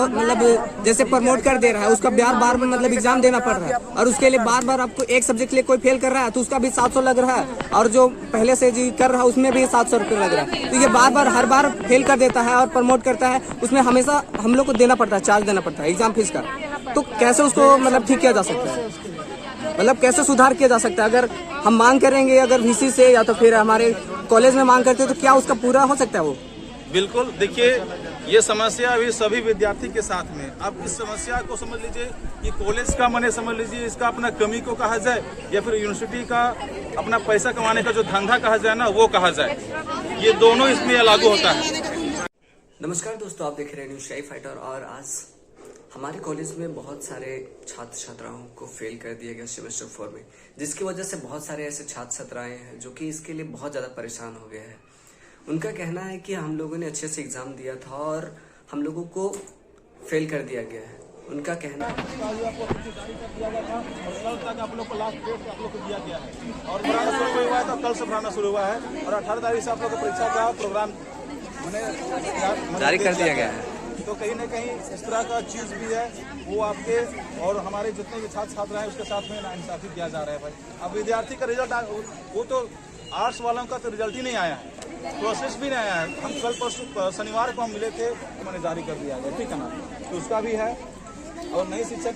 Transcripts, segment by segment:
मतलब जैसे प्रमोट कर दे रहा है, उसका बार बार में मतलब एग्जाम देना पड़ रहा है, और उसके लिए बार बार आपको एक सब्जेक्ट के लिए कोई फेल कर रहा है तो उसका भी 700 लग रहा है, और जो पहले से जी कर रहा है उसमें भी 700 रुपये लग रहा है। तो ये बार बार हर बार फेल कर देता है और प्रमोट करता है, उसमें हमेशा हम लोग को देना पड़ता है, चार्ज देना पड़ता है एग्जाम फीस का। तो कैसे उसको मतलब ठीक किया जा सकता है, मतलब कैसे सुधार किया जा सकता है? अगर हम मांग करेंगे अगर वीसी से या तो फिर हमारे कॉलेज में मांग करते हैं तो क्या उसका पूरा हो सकता है वो? बिल्कुल, देखिए ये समस्या अभी सभी विद्यार्थी के साथ में। अब इस समस्या को समझ लीजिए कि कॉलेज का मने समझ लीजिए इसका अपना कमी को कहा जाए, या फिर यूनिवर्सिटी का अपना पैसा कमाने का जो धंधा कहा जाए ना वो कहा जाए, ये दोनों इसमें लागू होता है। नमस्कार दोस्तों, आप देख रहे हैं न्यूज़ शाही फाइटर। और आज हमारे कॉलेज में बहुत सारे छात्र छात्राओं को फेल कर दिया गया सेमेस्टर 4 में, जिसकी वजह से बहुत सारे ऐसे छात्र छात्राएं हैं जो कि इसके लिए बहुत ज़्यादा परेशान हो गए हैं। उनका कहना है कि हम लोगों ने अच्छे से एग्ज़ाम दिया था और हम लोगों को फेल कर दिया गया है। उनका कहना है आप लोग को लास्ट डेट आप लोग को दिया गया है और भराना शुरू हुआ है, तो कल से भराना शुरू हुआ है और 18 तारीख से आप लोग को परीक्षा का प्रोग्राम जारी कर दिया गया है। तो कहीं ना कहीं इस तरह का चीज भी है वो आपके और हमारे जितने भी छात्र छात्रा हैं उसके साथ में नाइंसाफी किया जा रहा है भाई। अब विद्यार्थी का रिजल्ट वो तो आर्ट्स वालों का तो रिजल्ट ही नहीं आया है, प्रोसेस भी नहीं आया है। हम कल परसों शनिवार को हम मिले थे तो मैंने जारी कर दिया गया, ठीक है ना, तो उसका भी है। और नई शिक्षा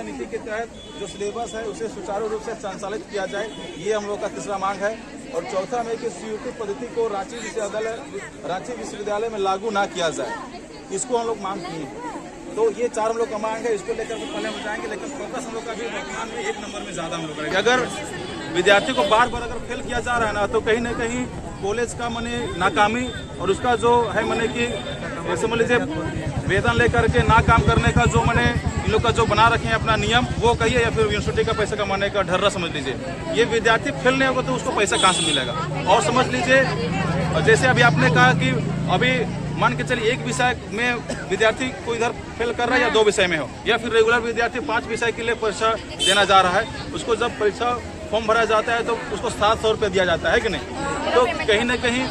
नीति के तहत जो सिलेबस है उसे सुचारू रूप से संचालित किया जाए, ये हम लोग का तीसरा मांग है। और चौथा में कि सीयूटी पद्धति को रांची विश्वविद्यालय में लागू ना किया जाए, इसको हम लोग मांग किए हैं। तो ये 4 हम लोग का मांग है, इसको लेकर के पहले हम जाएंगे, लेकिन फोकस हम लोग का भी वर्तमान में 1 नंबर में ज्यादा हम लोग करेंगे। अगर विद्यार्थी को बार बार अगर फेल किया जा रहा है ना, तो कहीं ना कहीं कॉलेज का मने नाकामी और उसका जो है मने कि समझ लीजिए वेतन लेकर के ना काम करने का जो मने इन लोग का जो बना रखे हैं अपना नियम वो कहिए, या फिर यूनिवर्सिटी का पैसा कमाने का ढर्रा समझ लीजिए। ये विद्यार्थी फेल नहीं होगा तो उसको पैसा कहाँ से मिलेगा? और समझ लीजिए जैसे अभी आपने कहा कि अभी मान के चलिए एक विषय में विद्यार्थी को इधर फेल कर रहा है या 2 विषय में हो, या फिर रेगुलर विद्यार्थी 5 विषय के लिए परीक्षा देना जा रहा है, उसको जब परीक्षा फॉर्म भरा जाता है तो उसको 700 रुपये दिया जाता है कि नहीं? तो कहीं ना कहीं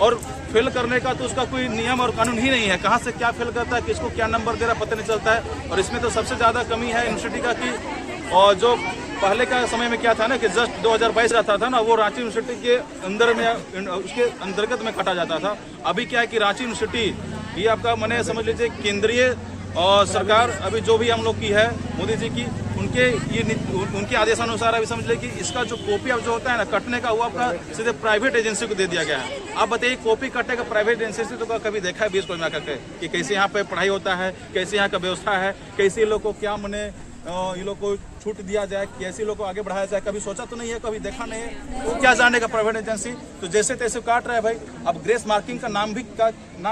और फेल करने का तो उसका कोई नियम और कानून ही नहीं है, कहाँ से क्या फेल करता है, किसको क्या नंबर दे रहा पता नहीं चलता है। और इसमें तो सबसे ज़्यादा कमी है यूनिवर्सिटी का कि और जो पहले का समय में क्या था ना कि जस्ट 2022 रहता था ना, वो रांची यूनिवर्सिटी के अंदर में उसके अंतर्गत में काटा जाता था। अभी क्या है कि रांची यूनिवर्सिटी ये आपका मैंने समझ लीजिए केंद्रीय और सरकार अभी जो भी हम लोग की है मोदी जी की उनके आदेशानुसार अभी समझ लीजिए कि इसका जो कॉपी अब जो होता है ना कटने का, वो आपका सीधे प्राइवेट एजेंसी को दे दिया गया है। आप बताइए कॉपी कटेगा प्राइवेट एजेंसी से, तो कभी देखा है 20 को मिला करके कि कैसे यहाँ पे पढ़ाई होता है, कैसे यहाँ का व्यवस्था है, कैसे लोग को क्या मने ये लोग को छूट दिया जाए, कैसे लोग को आगे बढ़ाया जाए, कभी सोचा तो नहीं है, कभी देखा नहीं है, तो क्या जाने का प्राइवेट एजेंसी तो जैसे तैसे काट रहा है भाई। अब ग्रेस मार्किंग का नाम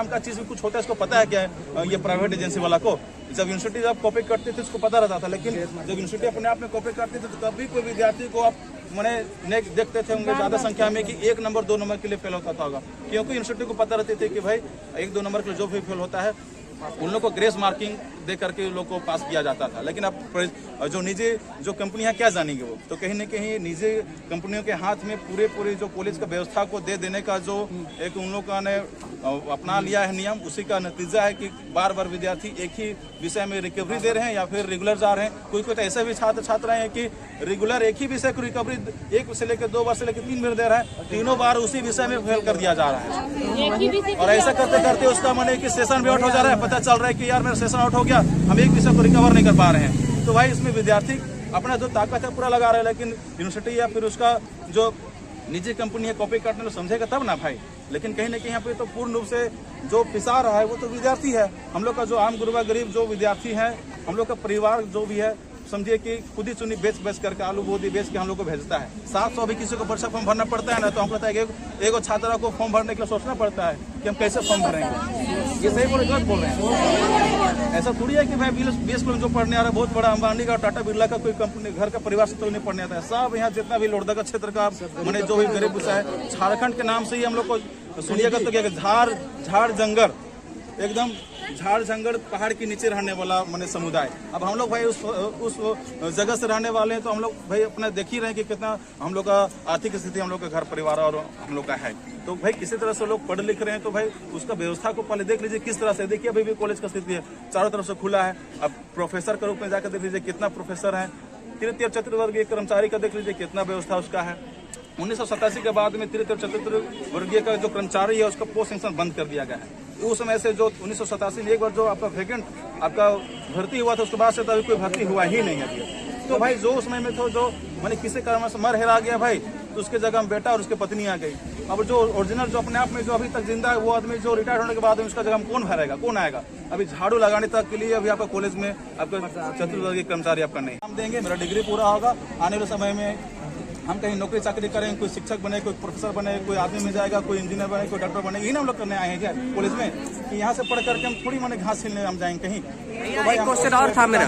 का चीज भी कुछ होता है, इसको पता है क्या है ये प्राइवेट एजेंसी वाला को? जब यूनिवर्सिटी जब कॉपी करती थी उसको पता रहता था, लेकिन जब यूनिवर्सिटी अपने आप में कॉपी करती थी तो कभी कोई विद्यार्थी को आप मैंने देखते थे होंगे ज्यादा संख्या में कि 1 नंबर 2 नंबर के लिए फेल होता था, क्योंकि यूनिवर्सिटी को पता रहती थी कि भाई 1-2 नंबर के लिए जो भी फेल होता है उन लोग को ग्रेस मार्किंग दे करके लोग को पास किया जाता था। लेकिन अब जो निजी जो कंपनियां क्या जानेंगे वो, तो कहीं न कहीं निजी कंपनियों के हाथ में पूरे जो कॉलेज का व्यवस्था को दे देने का जो एक उन लोग ने अपना लिया है नियम, उसी का नतीजा है कि बार बार विद्यार्थी एक ही विषय में रिकवरी दे रहे हैं या फिर रेगुलर जा रहे हैं। कोई तो ऐसे भी छात्र हैं कि रेगुलर एक ही विषय को रिकवरी 1 से लेकर 2 बार से लेकर 3 बार दे रहा है, तीनों बार उसी विषय में फेल कर दिया जा रहा है। और ऐसा करते करते उसका मन है कि सेशन भी आउट हो जा रहा है, पता चल रहा है कि यार मेरा सेशन आउट हो गया, हम एक विषय को रिकवर नहीं कर पा रहे हैं। तो भाई इसमें विद्यार्थी अपना जो ताकत है पूरा लगा रहा है, लेकिन यूनिवर्सिटी या फिर उसका जो निजी कंपनी है कॉपी काटने को समझेगा तब ना भाई। लेकिन कहीं ना कहीं यहाँ पे तो पूर्ण रूप से जो पिसा रहा है वो तो विद्यार्थी है। हम लोग का जो आम गुरुबा गरीब जो विद्यार्थी है, हम लोग का परिवार जो भी है, समझिए कि खुद ही चुनी बेच करके आलू बोदी बेच के हम लोग को भेजता है। 700 भी किसी को परीक्षा फॉर्म भरना पड़ता है ना, तो हमको पता है कि एक छात्रा को फॉर्म भरने के लिए सोचना पड़ता है कि हम कैसे फॉर्म भरेंगे। ये सही बोल गलत बोल रहे हैं? ऐसा थोड़ी है कि भाई 20 जो पढ़ने आ रहा है बहुत बड़ा अंबानी का टाटा बिरला का कोई कंपनी घर का परिवार से तो नहीं पढ़ने आता है। सब यहाँ जितना भी लोहरदगा क्षेत्र का मैंने जो भी गरीब है, झारखंड के नाम से ही हम लोग को सुनिएगा तो क्या झाड़ जंगल एकदम झाड़ जंगल पहाड़ के नीचे रहने वाला मैंने समुदाय। अब हम लोग भाई उस जगह से रहने वाले हैं, तो हम लोग भाई अपना देख ही रहे हैं कि कितना हम लोग का आर्थिक स्थिति हम लोग का घर परिवार और हम लोग का है। तो भाई किसी तरह से लोग पढ़ लिख रहे हैं तो भाई उसका व्यवस्था को पहले देख लीजिए किस तरह से। देखिए अभी भी कॉलेज का स्थिति है, चारों तरफ से खुला है। अब प्रोफेसर के रूप में जाकर देख लीजिए कितना प्रोफेसर है। तृतीय और चतुर्थ वर्गीय कर्मचारी का देख लीजिए कितना व्यवस्था उसका है। 1987 के बाद में तृतीय और चतुर्थ वर्गीय का जो कर्मचारी है उसका पोस्ट सेंक्शन बंद कर दिया गया है। उस समय से जो 1987 में एक बार जो आपका वैकेंट आपका भर्ती हुआ था उसके बाद से तो अभी कोई भर्ती हुआ ही नहीं है अभी। तो भाई जो उस समय में तो जो मैंने किसी कारण से मर हेरा गया भाई, तो उसके जगह में बेटा और उसकी पत्नी आ गई। अब जो ओरिजिनल जो अपने आप में जो अभी तक जिंदा है वो आदमी जो रिटायर होने के बाद में उसका जगह में कौन भरेगा, कौन आएगा? अभी झाड़ू लगाने तक के लिए अभी आपका कॉलेज में आपका चतुर्वर्गीय कर्मचारी आपका नहीं हम देंगे। मेरा डिग्री पूरा होगा, आने वाले समय में हम कहीं नौकरी चाकरी करें, कोई शिक्षक बने, कोई प्रोफेसर बने, कोई आदमी मिल जाएगा, कोई इंजीनियर बने, कोई डॉक्टर बने। यही ना हम लोग करने आए हैं क्या कॉलेज में कि यहाँ से पढ़ करके हम थोड़ी माने घास छीलने हम जाएंगे कहीं। तो भाई क्वेश्चन और था मेरा,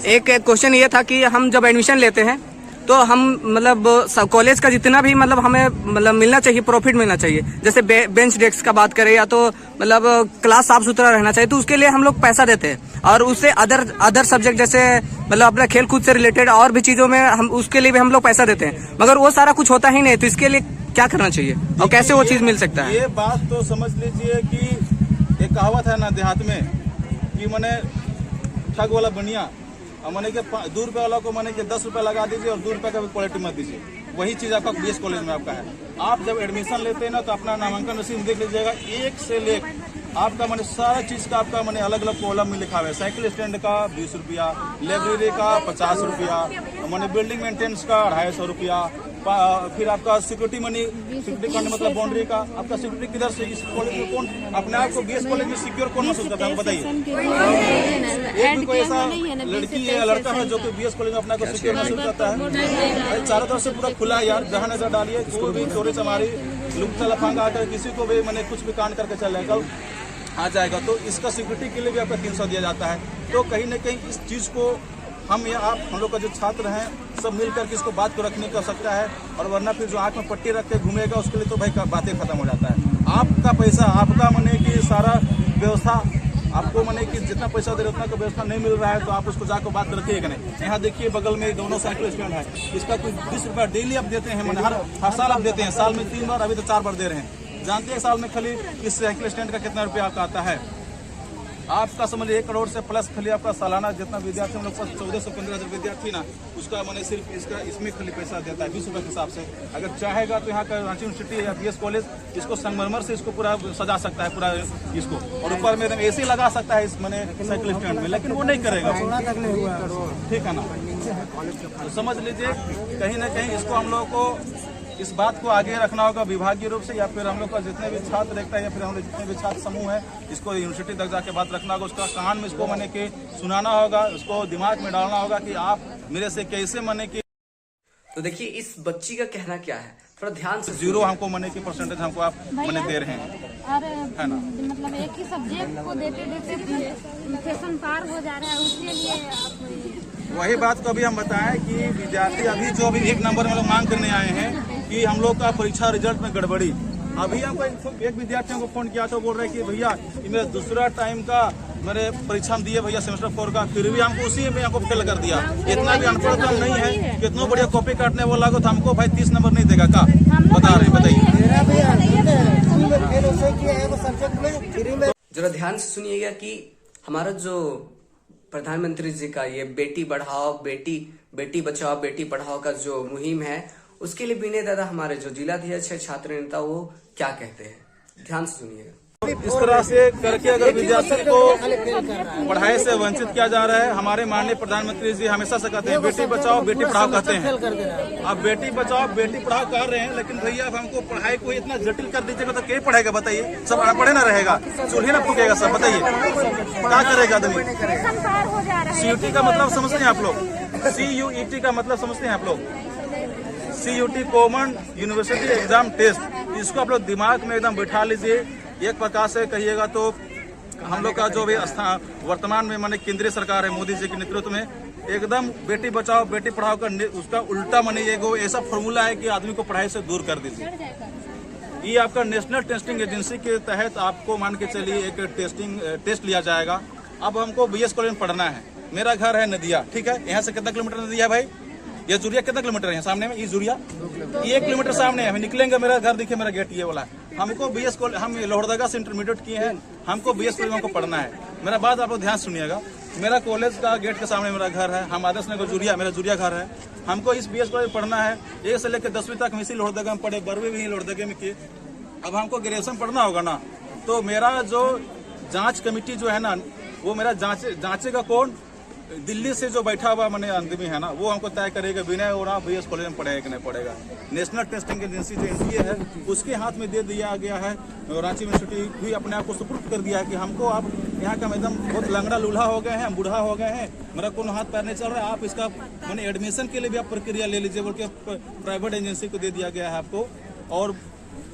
एक क्वेश्चन ये था कि हम जब एडमिशन लेते हैं तो हम मतलब कॉलेज का जितना भी मतलब हमें मतलब मिलना चाहिए, प्रॉफिट मिलना चाहिए। जैसे बेंच डेस्क का बात करें या तो मतलब क्लास साफ सुथरा रहना चाहिए, तो उसके लिए हम लोग पैसा देते हैं। और उससे अदर सब्जेक्ट जैसे मतलब अपना खेल कूद से रिलेटेड और भी चीजों में हम उसके लिए भी हम लोग पैसा देते हैं, मगर वो सारा कुछ होता ही नहीं। तो इसके लिए क्या करना चाहिए और कैसे वो चीज मिल सकता है? ये बात तो समझ लीजिए कि एक कहावत है ना देहात में कि मैंने ठग वाला बनिया और मैंने के 2 रुपये वाला को मैंने के 10 रुपये लगा दीजिए और 2 रुपये का भी क्वालिटी मत दीजिए। वही चीज आपका बीएस कॉलेज में आपका है। आप जब एडमिशन लेते हैं ना तो अपना नामांकन रसीद देख लीजिएगा, एक से लेकर आपका मैंने सारा चीज का आपका मैंने अलग अलग कॉलम में लिखा हुआ है। साइकिल स्टैंड का 20 रुपया, लाइब्रेरी का 50 रुपया, मैंने बिल्डिंग मेंटेनेंस का 250 रुपया, फिर आपका सिक्योरिटी मनी, सिक्योरिटी करने मतलब बाउंड्री का आपका सिक्योरिटी किधर से, इस कॉलेज में कौन अपने आप को बीएस कॉलेज में सिक्योर कौन महसूस करता है बताइए? एक भी कोई ऐसा लड़की है या लड़का है जो कि बीएस कॉलेज में अपना को सिक्योर महसूस करता है? चारों तरफ से पूरा खुला है यार, जहाँ नजर डालिए कोई भी चोरी चमारी लुक चला फांगा आकर किसी को भी मैंने कुछ भी कांड करके चल जाएगा आ जाएगा। तो इसका सिक्योरिटी के लिए भी आपका 300 दिया जाता है। तो कहीं न कहीं इस चीज को हम या आप हम लोग का जो छात्र हैं सब मिलकर के इसको बात को रखने की आवश्यकता है। और वरना फिर जो आंख में पट्टी रख के घूमेगा उसके लिए तो भाई बातें खत्म हो जाता है। आपका पैसा आपका मने कि सारा व्यवस्था आपको मने कि जितना पैसा दे रहे उतना का व्यवस्था नहीं मिल रहा है तो आप उसको जाकर बात रखिएगा नहीं। यहाँ देखिए बगल में दोनों साइकिल स्टैंड है, इसका कुछ 20 रुपया डेली आप देते हैं, मैंने हर साल आप देते हैं, साल में 3 बार, अभी तो 4 बार दे रहे हैं। जानते हैं साल में खाली इस साइकिल स्टैंड का कितना रुपया आपका आता है? आपका समझिए 1 करोड़ से प्लस खाली आपका सालाना जितना विद्यार्थी हम लोग पास 14-15 विद्यार्थी ना उसका मैंने सिर्फ इसका इसमें खाली पैसा देता है 20 रुपये के हिसाब से। अगर चाहेगा तो यहाँ का रांची यूनिवर्सिटी या बीएस कॉलेज इसको संगमरमर से इसको पूरा सजा सकता है पूरा इसको, और ऊपर में एसी लगा सकता है इस मैंने साइकिल स्टैंड में, लेकिन वो नहीं करेगा। ठीक है ना? तो समझ लीजिए कहीं ना कहीं इसको हम लोगों को इस बात को आगे रखना होगा विभागीय रूप से, या फिर हम लोग का जितने भी छात्र देखता है या फिर हम लोग जितने भी छात्र समूह है इसको यूनिवर्सिटी तक जाके बात रखना होगा। उसका कान में इसको मैंने कि सुनाना होगा, उसको दिमाग में डालना होगा कि आप मेरे से कैसे मैंने कि। तो देखिए इस बच्ची का कहना क्या है, थोड़ा ध्यान से 0 हमको मैंने की परसेंटेज हमको आप मैंने दे रहे हैं। और मतलब एक ही सब्जेक्ट को देते देते फैशन पार हो जा रहा है, उसके लिए वही बात को अभी हम बताएं कि विद्यार्थी अभी जो अभी 1 नंबर में लोग मांग करने आए हैं कि हम लोग का परीक्षा रिजल्ट में गड़बड़ी। अभी हमको एक विद्यार्थियों को फोन किया तो बोल रहे कि भैया ये मेरा दूसरा टाइम का मेरे परीक्षा में दिए भैया सेमेस्टर 4 का, फिर भी हमको उसी में हमको फेल कर दिया। इतना भी अनपढ़ तो नहीं है, कितना बढ़िया कॉपी काटने वाला को तो हमको भाई 30 नंबर नहीं देगा का बता रहे बताइए। जरा ध्यान से सुनिएगा कि हमारा जो प्रधानमंत्री जी का ये बेटी बढ़ाओ बेटी बचाओ बेटी पढ़ाओ का जो मुहिम है उसके लिए विनय दादा हमारे जो जिलाध्यक्ष है छात्र नेता वो क्या कहते हैं, ध्यान से सुनिएगा। इस तरह से करके अगर विद्यार्थी को पढ़ाई से वंचित किया जा रहा है, हमारे माननीय प्रधानमंत्री जी हमेशा से कहते हैं बेटी बचाओ बेटी पढ़ाओ कहते हैं। अब बेटी बचाओ बेटी पढ़ाओ कर रहे हैं, लेकिन भैया अब हमको पढ़ाई को इतना जटिल कर दीजिएगा तो क्या पढ़ेगा बताइए? सब अनपढ़े ना रहेगा, चूल्हे ना फूकेगा सब, बताइए क्या करेगा आदमी? सीयूटी का मतलब समझते हैं आप लोग? CUET का मतलब समझते हैं आप लोग? CUT common university exam test, इसको आप लोग दिमाग में एकदम बिठा लीजिए। एक प्रकार से कहिएगा तो हम लोग का जो भी वर्तमान में माने केंद्रीय सरकार है मोदी जी के नेतृत्व में एकदम बेटी बचाओ बेटी पढ़ाओ का उसका उल्टा माने ये ऐसा फॉर्मूला है कि आदमी को पढ़ाई से दूर कर दीजिए। ये आपका नेशनल टेस्टिंग एजेंसी के तहत आपको मान के चलिए एक टेस्ट लिया जाएगा। अब हमको बीएस कॉलेज में पढ़ना है, मेरा घर है नदिया, ठीक है, यहाँ से कितना किलोमीटर नदिया भाई? ये जुरिया कितना किलोमीटर है सामने में? ये जुरिया 1 किलोमीटर सामने है, निकलेंगे मेरा घर देखिए मेरा गेट ये वाला हमको BS कॉलेज, हम लोहरदगा से इंटरमीडिएट किए हैं, हमको BS कॉलेज में हमको पढ़ना है। मेरा बात आप लोग ध्यान सुनिएगा, मेरा कॉलेज का गेट के सामने मेरा घर है, हम आदर्श नगर जुरिया, मेरा जुरिया घर है। हमको इस BS कॉलेज में पढ़ना है, 1 से लेकर 10वीं तक हम इसी लोहरदगा में पढ़े, 12वीं भी लोहरदगा में किए। अब हमको ग्रेजुएशन पढ़ना होगा ना, तो मेरा जो जांच कमेटी जो है ना, वो मेरा जांचेगा कौन? दिल्ली से जो बैठा हुआ मैंने आदमी है ना, वो हमको तय करेगा विनय ओरा BS कॉलेज में पढ़ेगा कि नहीं पढ़ेगा। नेशनल टेस्टिंग एजेंसी जो NTA है, उसके हाथ में दे दिया गया है। रांची यूनिवर्सिटी भी अपने आप को सुपुर्द कर दिया है कि हमको आप यहाँ का एकदम बहुत लंगड़ा लूल्हा हो गए हैं, बूढ़ा हो गए हैं, मेरा कोनो हाथ पैर नहीं चल रहा है, आप इसका मैंने एडमिशन के लिए भी आप प्रक्रिया ले लीजिए बोल के प्राइवेट एजेंसी को दे दिया गया है आपको। और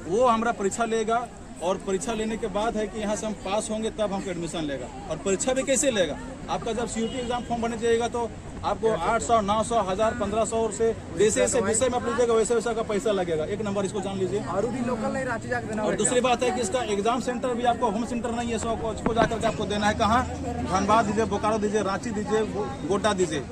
वो हमारा परीक्षा लेगा, और परीक्षा लेने के बाद है कि यहाँ से हम पास होंगे तब हमको एडमिशन लेगा। और परीक्षा भी कैसे लेगा? आपका जब CUT एग्जाम फॉर्म भरने जाइएगा तो आपको 800, 900, 1000, 1500 से जैसे जैसे विषय में आप लीजिएगा वैसे वैसा का पैसा लगेगा। एक नंबर इसको जान लीजिए। और भी लोकल नहीं, रांची जाकर देना। और दूसरी बात है कि इसका एग्जाम सेंटर भी आपको होम सेंटर नहीं है, सो उसको जाकर के आपको देना है। कहाँ? धनबाद दीजिए, बोकारो दीजिए, रांची दीजिए, गोड्डा दीजिए।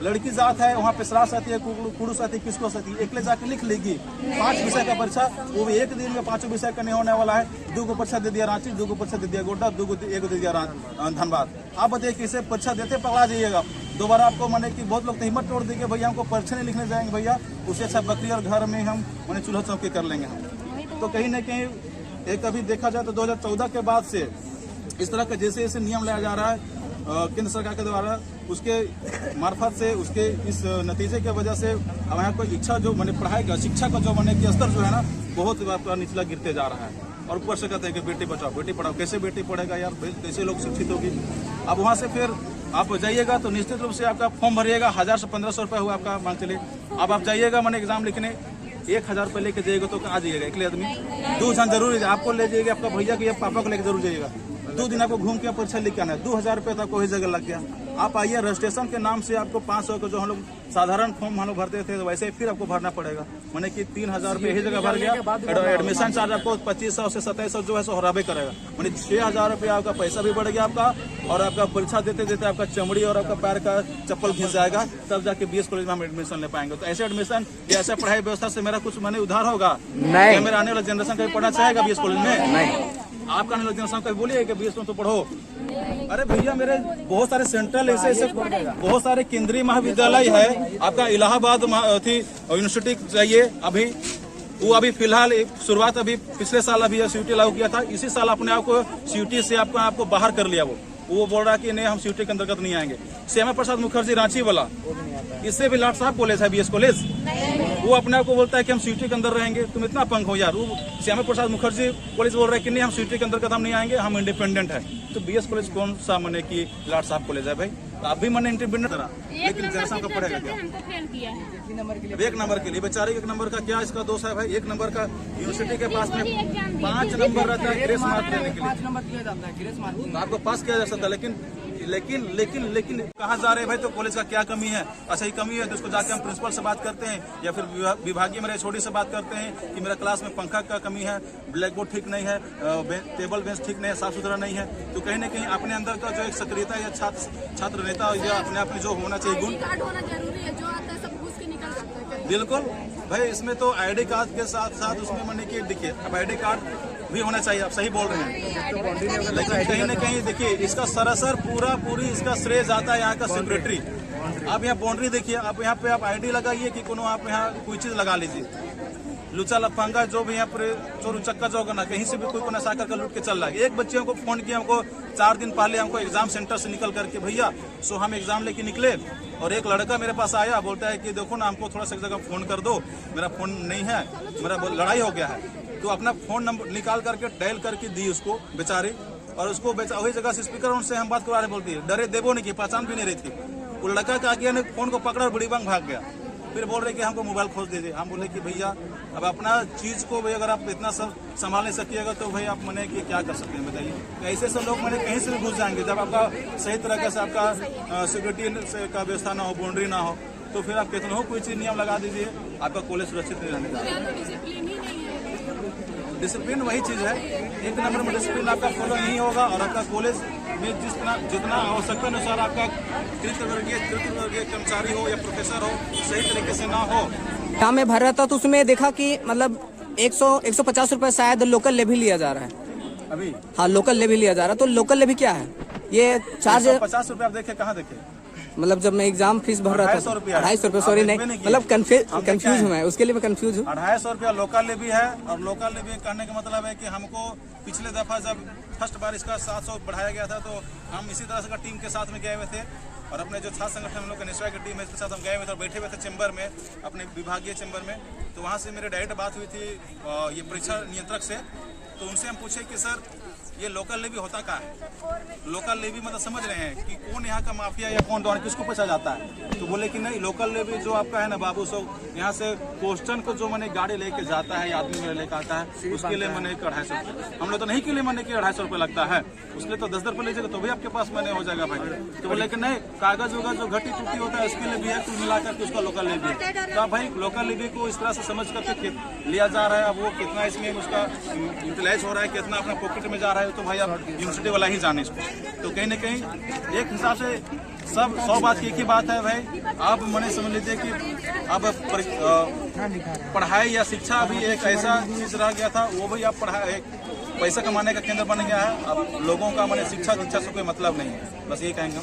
लड़की जात है वहाँ पे श्रास आती है, कुड़ूस आती है, किसको आती है, एकले जाके लिख लेगी 5 विषय का परीक्षा, वो भी एक दिन में 5 विषय का नहीं होने वाला है। 2 को परीक्षा दे दिया रांची, 2 को परीक्षा दे दिया गोड्डा, 1 को दे दिया धनबाद। आप बताइए किसे परीक्षा देते पकड़ा जाइएगा दोबारा आपको। मैंने कि बहुत लोग तो हिम्मत तोड़ देंगे, भैया हमको परीक्षा नहीं लिखने जाएंगे भैया, उससे अच्छा बकरी और घर में हम मैंने चूल्हा चौकी कर लेंगे हम। तो कहीं ना कहीं एक अभी देखा जाए तो 2014 के बाद से इस तरह का जैसे जैसे नियम लाया जा रहा है केंद्र सरकार के द्वारा, उसके मार्फत से, उसके इस नतीजे की वजह से अब यहाँ को इच्छा जो मैंने पढ़ाई का, शिक्षा का जो मैंने कि स्तर जो है ना, बहुत निचला गिरते जा रहा है। और ऊपर से कहते हैं कि बेटी बचाओ बेटी पढ़ाओ। कैसे बेटी पढ़ेगा यार? कैसे लोग शिक्षित होगी? अब वहाँ से फिर आप जाइएगा तो निश्चित रूप से आपका फॉर्म भरिएगा, 1000 से 1500 रुपये हुआ आपका मान चलिए। अब आप जाइएगा मैंने एग्जाम लिखने, 1000 रुपये लेके जाइएगा तो कहाँ जाइएगा? अकेले आदमी 2 जन जरूर है, आपको ले जाइएगा, आपका भैया के या पापा को लेकर जरूर जाइएगा। 2 दिन आपको घूम के परीक्षा लिख के आना है, 2000 रुपये तक कोई जगह लग गया। आप आइए, रजिस्ट्रेशन के नाम से आपको 500 का जो हम लोग साधारण फॉर्म हम लोग भरते थे, तो वैसे ही फिर आपको भरना पड़ेगा। मैंने कि 3000 रुपये यही जगह भर गया। एडमिशन चार्ज आपको 2500 से 2700 जो है सो हराबे करेगा। मैंने 6000 रुपये आपका पैसा भी बढ़ गया आपका, और आपका परीक्षा देते देते आपका चमड़ी और आपका पैर का चप्पल घिस जाएगा, तब जाके BS कॉलेज में हम एडमिशन ले पाएंगे। तो ऐसे एडमिशन या ऐसे पढ़ाई व्यवस्था से मेरा कुछ मैंने उधार होगा नहीं? मेरा आने वाला जनरेशन कभी पढ़ना चाहेगा BS कॉलेज में? नहीं। आपका आने वाला जनरेशन कभी बोलिए कि BS में तो पढ़ो। अरे भैया, मेरे बहुत सारे सेंट्रल ऐसे बहुत सारे केंद्रीय महाविद्यालय है। आपका इलाहाबाद यूनिवर्सिटी जाइए, अभी वो अभी फिलहाल शुरुआत अभी पिछले साल अभी CUT लागू किया था, इसी साल अपने आप को CUT से आपको बाहर कर लिया। वो बोल रहा है कि नहीं हम CUT के अंतर्गत नहीं आएंगे। श्यामा प्रसाद मुखर्जी रांची वाला, इससे भी लाट साहब कॉलेज है BS कॉलेज, वो अपने आप को बोलता है कि हम CUT के अंदर रहेंगे। तुम इतना पंख हो यार। वो श्यामा प्रसाद मुखर्जी कॉलेज बोल रहे हैं कि नहीं हम CUT के अंतर्गत हम नहीं आएंगे, हम इंडिपेंडेंट है। तो BS कॉलेज कौन सा मैंने कि लाट साहब कॉलेज है भाई? तो अभी मैंने इंडिपेंडेंट करा, लेकिन जनरेशन का पड़ेगा क्या? 1 नंबर के लिए बेचारे 1 नंबर का क्या इसका दोष है भाई? 1 नंबर का यूनिवर्सिटी के पास में 5 नंबर रहता है ग्रेस मार्क लेने के लिए, 5 नंबर दिया जाता है ग्रेस मार्क, तो आपको पास किया जा सकता है। लेकिन कहाँ जा रहे हैं भाई? तो कॉलेज का क्या कमी है? अच्छा ही कमी है तो उसको जाके हम प्रिंसिपल से बात करते हैं, या फिर विभागीय मेरे छोटी से बात करते हैं कि मेरा क्लास में पंखा का कमी है, ब्लैक बोर्ड ठीक नहीं है, टेबल बेंच ठीक नहीं है, साफ सुथरा नहीं है। तो कहीं ना कहीं अपने अंदर का जो एक सक्रियता या छात्र नेता या अपने आप में जो होना चाहिए गुण, बिल्कुल भाई, इसमें तो ID कार्ड के साथ साथ उसमें मैंने कि देखिए अब ID कार्ड भी होना चाहिए। आप सही बोल रहे हैं, लेकिन कहीं ना कहीं देखिए इसका सरासर पूरी इसका श्रेय जाता है यहाँ का सेक्रेटरी। आप यहाँ बाउंड्री देखिए, आप यहाँ पे आप ID लगाइए कि कोनो आप यहाँ कोई चीज लगा लीजिए, लुचा लफंगा जो भी यहाँ पर चोर चक्का जो होगा ना, कहीं से भी कोई नशा करके लूट के चल रहा है। एक बच्चे को फोन किया हमको 4 दिन पहले, हमको एग्जाम सेंटर से निकल करके, भैया सो हम एग्जाम लेके निकले और एक लड़का मेरे पास आया, बोलता है कि देखो ना हमको थोड़ा सा एक जगह फोन कर दो, मेरा फोन नहीं है, मेरा लड़ाई हो गया है। तो अपना फोन नंबर निकाल करके डायल करके दी उसको बेचारे, और उसको वही जगह से स्पीकर उनसे हम बात करवा रहे, बोलती है डरे देवो नहीं की पहचान भी नहीं रही थी। वो लड़का का आगे ने फोन को पकड़ा और बड़ी बांग भाग गया। फिर बोल रहे कि हमको मोबाइल खोज दीजिए। हम बोले कि भैया अब अपना चीज को भाई अगर आप इतना सब संभाल नहीं सकिएगा तो भाई आप मैंने कि क्या कर सकते हैं बताइए। तो ऐसे सब लोग मैंने कहीं से भी घुस जाएंगे, जब आपका सही तरीके से आपका सिक्योरिटी का व्यवस्था ना हो, बाउंड्री ना हो, तो फिर आप कितना हो कोई चीज नियम लगा दीजिए, आपका कॉलेज सुरक्षित नहीं रहने का। डिसिप्लिन वही चीज है, 1 नंबर में डिसिप्लिन आपका फॉलो नहीं होगा, और आपका कॉलेज में जितना आवश्यकता अनुसार आपका तृतीय कर्मचारी हो या प्रोफेसर हो सही तरीके से ना हो। यहाँ में भर रहा था तो उसमें देखा कि मतलब 150 रुपए शायद लोकल ले भी लिया जा रहा है अभी। हाँ, लोकल ले भी लिया जा रहा है। तो लोकल ले भी क्या है ये चार्ज? 50 रुपए आप देखे, कहाँ देखे? मतलब जब मैं एग्जाम फीस भर रहा था 250 रुपए, सॉरी नहीं, मतलब कंफ्यूज हूँ मैं, उसके लिए मैं कंफ्यूज हूँ। 250 रुपया लोकल ले भी है। और लोकल ले भी करने का मतलब है कि हमको पिछले दफा जब फर्स्ट बार इसका 700 बढ़ाया गया था, तो हम इसी तरह से टीम के साथ में गए हुए थे और अपने जो छात्र संगठन हम लोग निश्चय की टीम है, इसके साथ हम गए हुए थे और बैठे हुए थे चैम्बर में, अपने विभागीय चैम्बर में। तो वहाँ से मेरे डायरेक्ट बात हुई थी ये परीक्षा नियंत्रक से। तो उनसे हम पूछे कि सर ये लोकल लेवी होता क्या है? लोकल लेवी मतलब समझ रहे हैं कि कौन यहाँ का माफिया या कौन डॉन, किसको पूछा जाता है? तो बोले कि नहीं, लोकल लेवी जो आपका है ना बाबू, सो यहाँ से पोस्टन को जो मैंने गाड़ी लेके जाता है, आदमी मेरे लेकर आता है, उसके लिए मैंने 250 रुपये, हम लोग तो नहीं के लिए मैंने कि 250 रुपये लगता है, उसके लिए तो 10 रुपये लीजिएगा तो भी आपके पास मैंने हो जाएगा भाई। तो बोले कि नहीं, कागज होगा जो घटी टूटी होता है उसके लिए भी है, कुल मिलाकर के उसका लोकल लेवी है। तो भाई लोकल लेवी को इस तरह से समझ करके लिया जा रहा है। अब वो कितना इसमें उसका यूटिलाइज हो रहा है, कितना अपना पॉकेट में जा रहा है, तो भाई आप यूनिवर्सिटी वाला ही जाने इसको। तो कहीं ना कहीं एक हिसाब से सब 100 बात की एक ही बात है भाई। आप मैंने समझ लीजिए कि अब पढ़ाई या शिक्षा भी एक ऐसा चीज रह गया था, वो भी अब पढ़ाई एक पैसा कमाने का केंद्र बन गया है। अब लोगों का मैंने शिक्षा दीक्षा से कोई मतलब नहीं है, बस ये कहेंगे।